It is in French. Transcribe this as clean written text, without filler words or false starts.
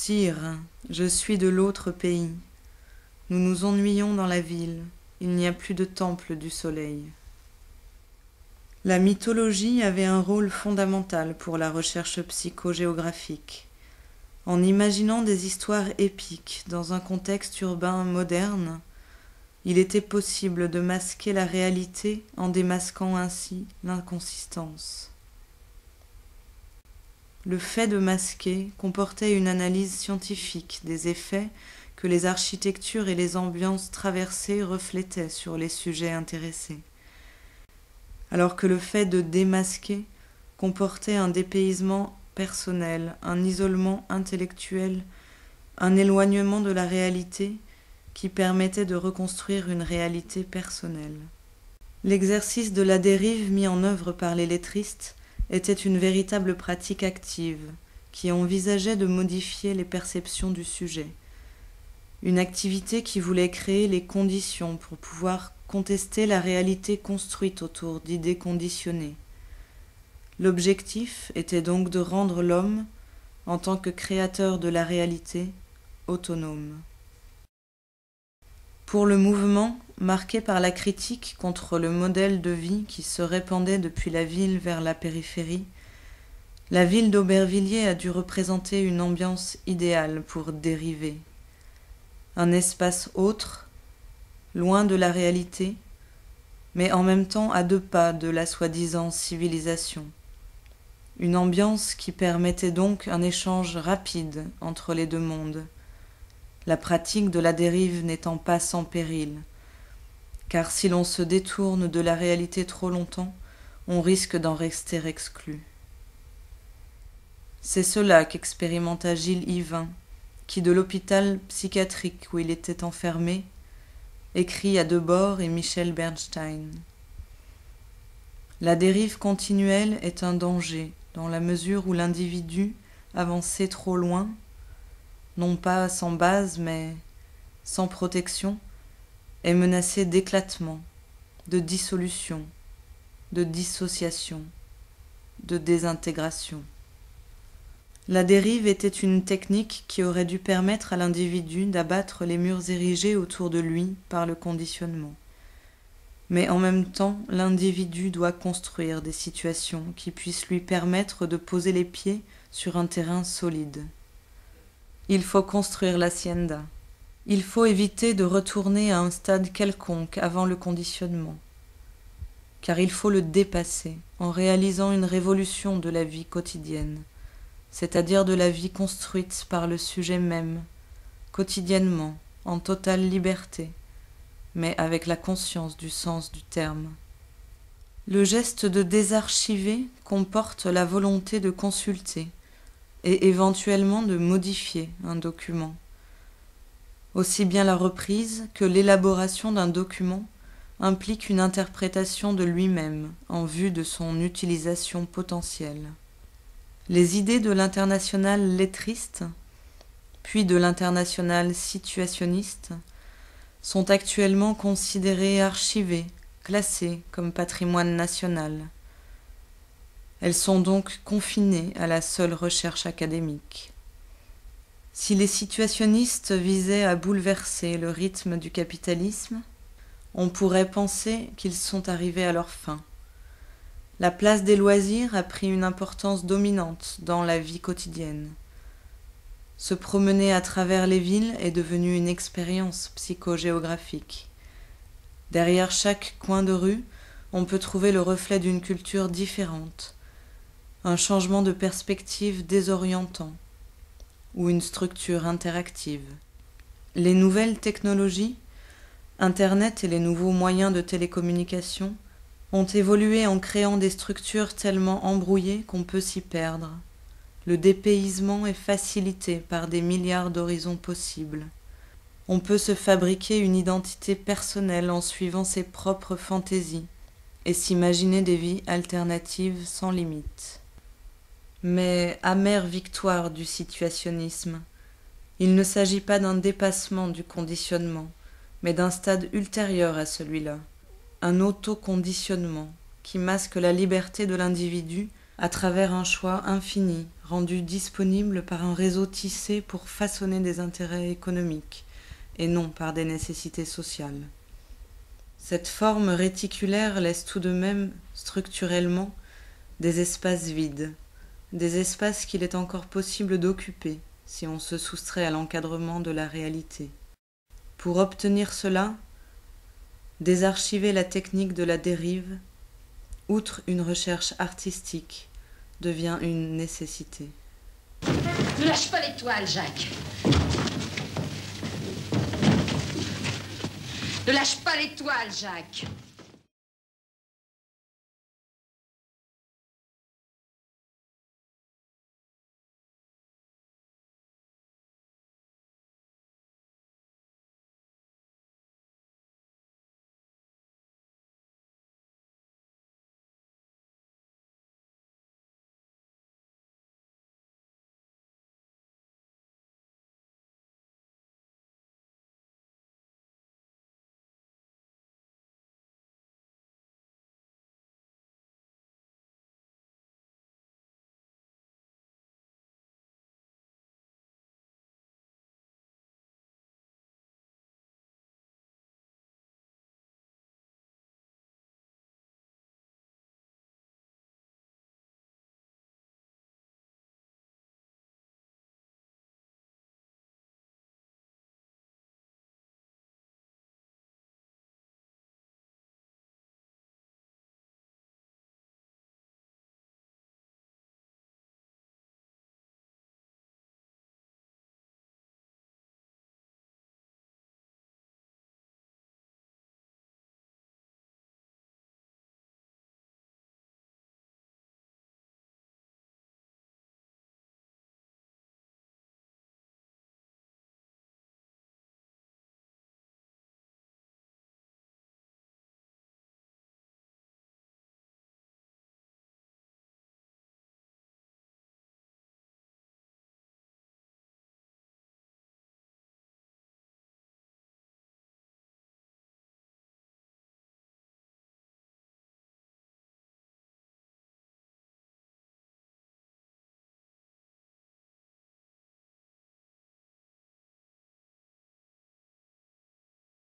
Sire, je suis de l'autre pays. Nous nous ennuyons dans la ville, il n'y a plus de temple du soleil. La mythologie avait un rôle fondamental pour la recherche psychogéographique. En imaginant des histoires épiques dans un contexte urbain moderne, il était possible de masquer la réalité en démasquant ainsi l'inconsistance. Le fait de masquer comportait une analyse scientifique des effets que les architectures et les ambiances traversées reflétaient sur les sujets intéressés, alors que le fait de démasquer comportait un dépaysement personnel, un isolement intellectuel, un éloignement de la réalité qui permettait de reconstruire une réalité personnelle. L'exercice de la dérive mis en œuvre par les lettristes était une véritable pratique active qui envisageait de modifier les perceptions du sujet, une activité qui voulait créer les conditions pour pouvoir contester la réalité construite autour d'idées conditionnées. L'objectif était donc de rendre l'homme, en tant que créateur de la réalité, autonome. Pour le mouvement, marqué par la critique contre le modèle de vie qui se répandait depuis la ville vers la périphérie, la ville d'Aubervilliers a dû représenter une ambiance idéale pour dériver. Un espace autre, loin de la réalité, mais en même temps à 2 pas de la soi-disant civilisation. Une ambiance qui permettait donc un échange rapide entre les 2 mondes, la pratique de la dérive n'étant pas sans péril, car si l'on se détourne de la réalité trop longtemps, on risque d'en rester exclu. C'est cela qu'expérimenta Gilles Yvain, qui de l'hôpital psychiatrique où il était enfermé, écrit à Debord et Michel Bernstein. La dérive continuelle est un danger dans la mesure où l'individu, avancé trop loin, non pas sans base mais sans protection, est menacé d'éclatement, de dissolution, de dissociation, de désintégration. La dérive était une technique qui aurait dû permettre à l'individu d'abattre les murs érigés autour de lui par le conditionnement. Mais en même temps, l'individu doit construire des situations qui puissent lui permettre de poser les pieds sur un terrain solide. Il faut construire l'hacienda. Il faut éviter de retourner à un stade quelconque avant le conditionnement, car il faut le dépasser en réalisant une révolution de la vie quotidienne, c'est-à-dire de la vie construite par le sujet même, quotidiennement, en totale liberté, mais avec la conscience du sens du terme. Le geste de désarchiver comporte la volonté de consulter et éventuellement de modifier un document. Aussi bien la reprise que l'élaboration d'un document implique une interprétation de lui-même en vue de son utilisation potentielle. Les idées de l'international lettriste, puis de l'international situationniste, sont actuellement considérées archivées, classées comme patrimoine national. Elles sont donc confinées à la seule recherche académique. Si les situationnistes visaient à bouleverser le rythme du capitalisme, on pourrait penser qu'ils sont arrivés à leur fin. La place des loisirs a pris une importance dominante dans la vie quotidienne. Se promener à travers les villes est devenu une expérience psychogéographique. Derrière chaque coin de rue, on peut trouver le reflet d'une culture différente, un changement de perspective désorientant ou une structure interactive. Les nouvelles technologies, Internet et les nouveaux moyens de télécommunication ont évolué en créant des structures tellement embrouillées qu'on peut s'y perdre. Le dépaysement est facilité par des milliards d'horizons possibles. On peut se fabriquer une identité personnelle en suivant ses propres fantaisies et s'imaginer des vies alternatives sans limite. Mais amère victoire du situationnisme, il ne s'agit pas d'un dépassement du conditionnement, mais d'un stade ultérieur à celui-là, un autoconditionnement qui masque la liberté de l'individu à travers un choix infini, rendu disponible par un réseau tissé pour façonner des intérêts économiques, et non par des nécessités sociales. Cette forme réticulaire laisse tout de même, structurellement, des espaces vides, des espaces qu'il est encore possible d'occuper si on se soustrait à l'encadrement de la réalité. Pour obtenir cela, désarchiver la technique de la dérive, outre une recherche artistique, devient une nécessité. Ne lâche pas l'étoile, Jacques. Ne lâche pas l'étoile, Jacques.